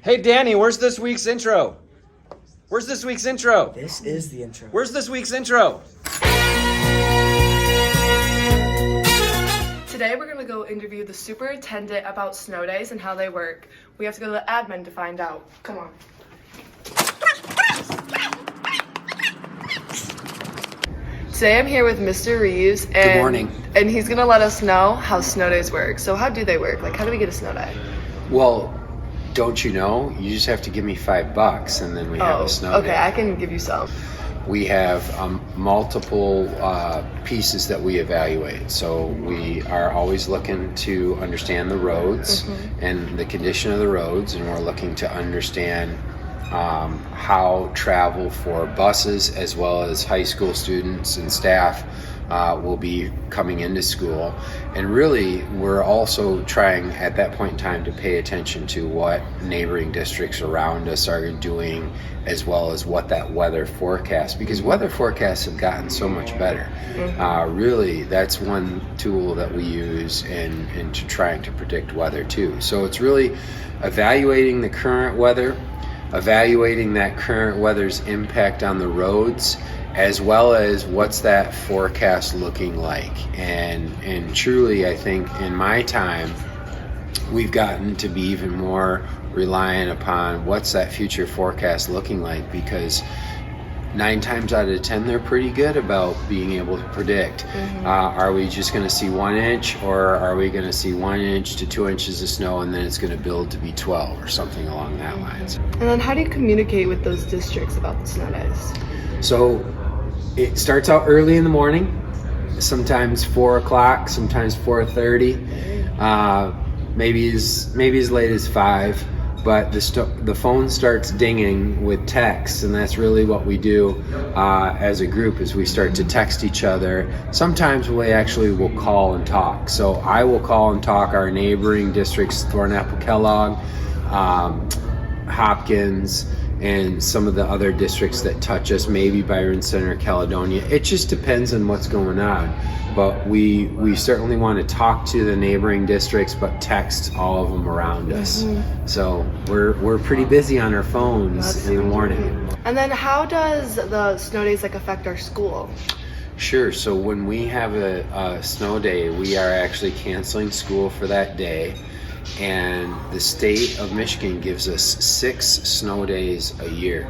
Hey, Danny, where's this week's intro? Where's this week's intro? This is the intro. Where's this week's intro? Today we're going to go interview the superintendent about snow days and how they work. We have to go to the admin to find out. Come on. Today I'm here with Mr. Reeves. And, Good morning. And he's going to let us know how snow days work. So how do they work? Like, how do we get a snow day? Well, don't you know? You just have to give me $5 and then we have a snow day. Okay, I can give you some. We have multiple pieces that we evaluate. So we are always looking to understand the roads and the condition of the roads, and we're looking to understand how travel for buses as well as high school students and staff will be coming into school. And really, we're also trying at that point in time to pay attention to what neighboring districts around us are doing, as well as what that weather forecast, because weather forecasts have gotten so much better. Really, that's one tool that we use in to trying to predict weather too. So it's really evaluating the current weather, evaluating that current weather's impact on the roads, as well as what's that forecast looking like. And truly, I think in my time, we've gotten to be even more reliant upon what's that future forecast looking like, because 9 times out of 10, they're pretty good about being able to predict. Are we just going to see 1 inch, or are we going to see 1 inch to 2 inches of snow and then it's going to build to be 12 or something along that lines? And then how do you communicate with those districts about the snow days? So it starts out early in the morning, sometimes 4 o'clock, sometimes 4:30, maybe as late as 5. But the phone starts dinging with texts, and that's really what we do as a group, is we start to text each other. Sometimes we actually will call and talk. So I will call and talk our neighboring districts, Thornapple, Kellogg, Hopkins, and some of the other districts that touch us, maybe Byron Center, Caledonia. It just depends on what's going on. But we certainly want to talk to the neighboring districts, but text all of them around us. So we're pretty busy on our phones in the morning. And then how does the snow days affect our school? Sure. So when we have a snow day, we are actually canceling school for that day. And the state of Michigan gives us 6 snow days a year.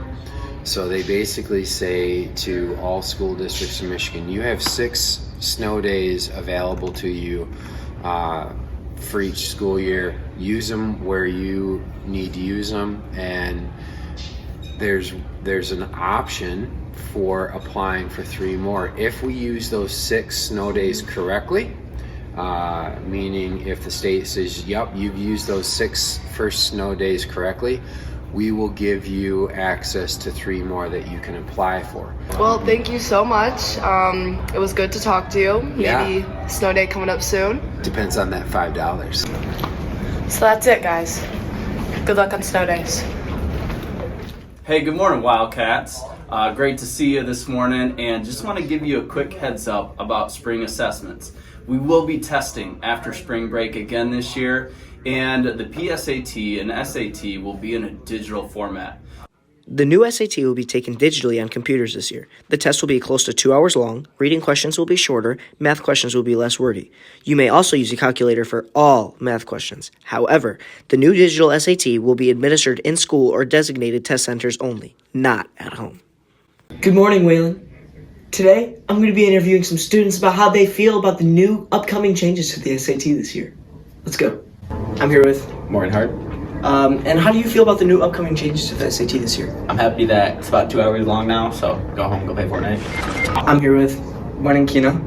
So they basically say to all school districts in Michigan, you have 6 snow days available to you for each school year. Use them where you need to use them, and there's an option for applying for 3 more if we use those 6 snow days correctly. Meaning if the state says, yep, you've used those 6 first snow days correctly, we will give you access to 3 more that you can apply for. Well, thank you so much. It was good to talk to you. Maybe snow day coming up soon. Depends on that $5. So that's it, guys. Good luck on snow days. Hey, good morning, Wildcats. Great to see you this morning, and just want to give you a quick heads up about spring assessments. We will be testing after spring break again this year, and the PSAT and SAT will be in a digital format. The new SAT will be taken digitally on computers this year. The test will be close to 2 hours long, reading questions will be shorter, math questions will be less wordy. You may also use a calculator for all math questions. However, the new digital SAT will be administered in school or designated test centers only, not at home. Good morning, Waylon. Today, I'm going to be interviewing some students about how they feel about the new upcoming changes to the SAT this year. Let's go. I'm here with Morning, Hart. and how do you feel about the new upcoming changes to the SAT this year? I'm happy that it's about 2 hours long now, so go home, go play Fortnite. I'm here with Morning, Kina.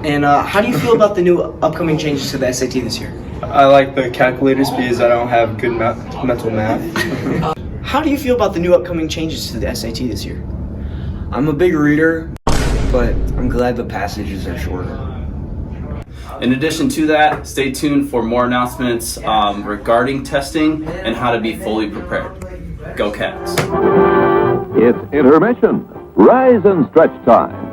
And how do you feel about the new upcoming changes to the SAT this year? I like the calculators because I don't have good mental math. How do you feel about the new upcoming changes to the SAT this year? I'm a big reader, but I'm glad the passages are shorter. In addition to that, stay tuned for more announcements regarding testing and how to be fully prepared. Go Cats! It's intermission. Rise and stretch time.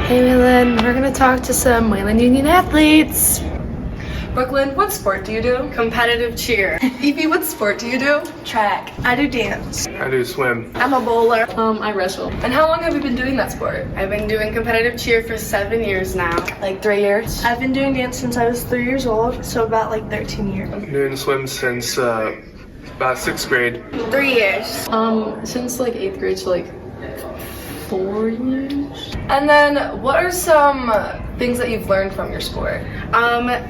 Hey Waylon, we're gonna talk to some Wayland Union athletes. Brooklyn, what sport do you do? Competitive cheer. Evie, what sport do you do? Track. I do dance. I do swim. I'm a bowler. I wrestle. And how long have you been doing that sport? I've been doing competitive cheer for 7 years now. Like 3 years? I've been doing dance since I was 3 years old, so about like 13 years. I've been doing swim since about 6th grade. 3 years. Since like 8th grade, so like 4 years. And then what are some things that you've learned from your sport?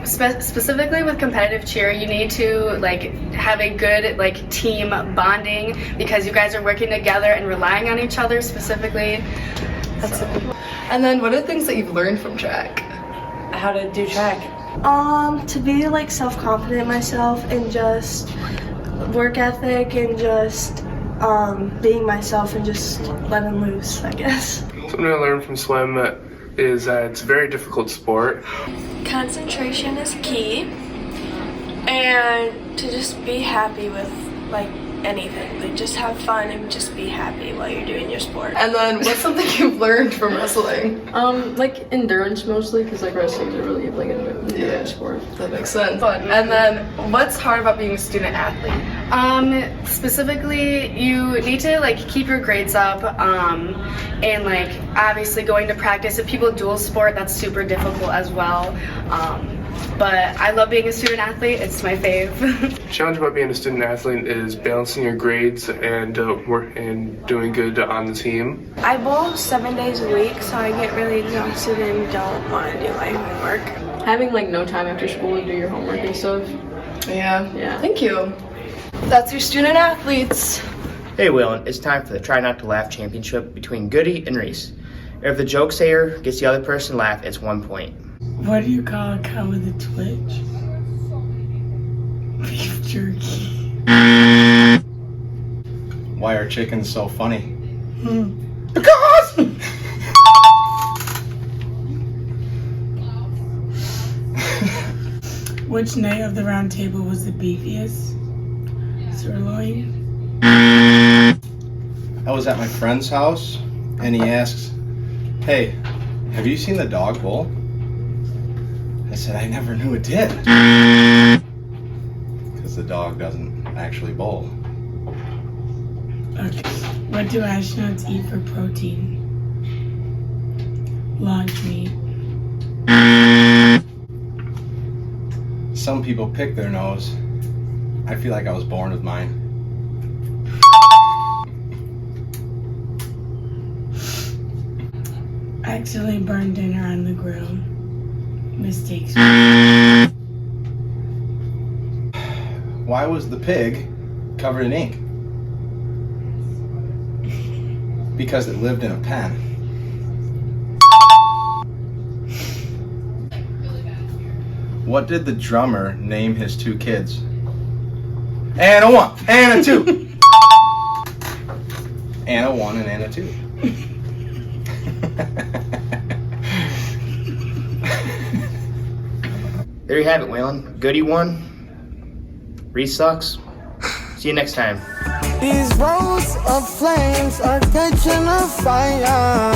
Specifically with competitive cheer, you need to like have a good like team bonding because you guys are working together and relying on each other specifically. That's it. And then what are things that you've learned from track? How to do track. To be like self-confident in myself and just work ethic and just being myself and just letting loose, I guess. Something I learned from swim is that it's a very difficult sport. Concentration is key, and to just be happy with like anything. Like just have fun and just be happy while you're doing your sport. And then what's something you've learned from wrestling? Like endurance mostly, because like wrestling is a really like endurance sport. That makes sense. And then what's hard about being a student athlete? Specifically, you need to like keep your grades up, and like obviously going to practice. If people dual sport, that's super difficult as well. But I love being a student athlete. It's my fave. The challenge about being a student athlete is balancing your grades and work and doing good on the team. I bowl 7 days a week, so I get really exhausted and don't want to do my homework. Having like no time after school to do your homework and stuff. Yeah. Thank you. That's your student athletes. Hey Waylon, it's time for the Try Not to Laugh championship between Goody and Reese. If the joke sayer gets the other person to laugh, it's 1 point. What do you call a cow with a twitch? Beef jerky. Why are chickens so funny? Because! Which knight of the round table was the beefiest? Sirloin? I was at my friend's house and he asks, "Hey, have you seen the dog bowl?" I said, "I never knew it did." Because the dog doesn't actually bowl. Okay. What do astronauts eat for protein? Lunch meat. Some people pick their nose. I feel like I was born with mine. I accidentally burned dinner on the grill. Mistakes. Why was the pig covered in ink? Because it lived in a pen. What did the drummer name his 2 kids? Anna 1, Anna 2. Anna 1 and Anna 2. There you have it, Waylon. Goody won. Reese sucks. See you next time. These rows of flames are catching a fire.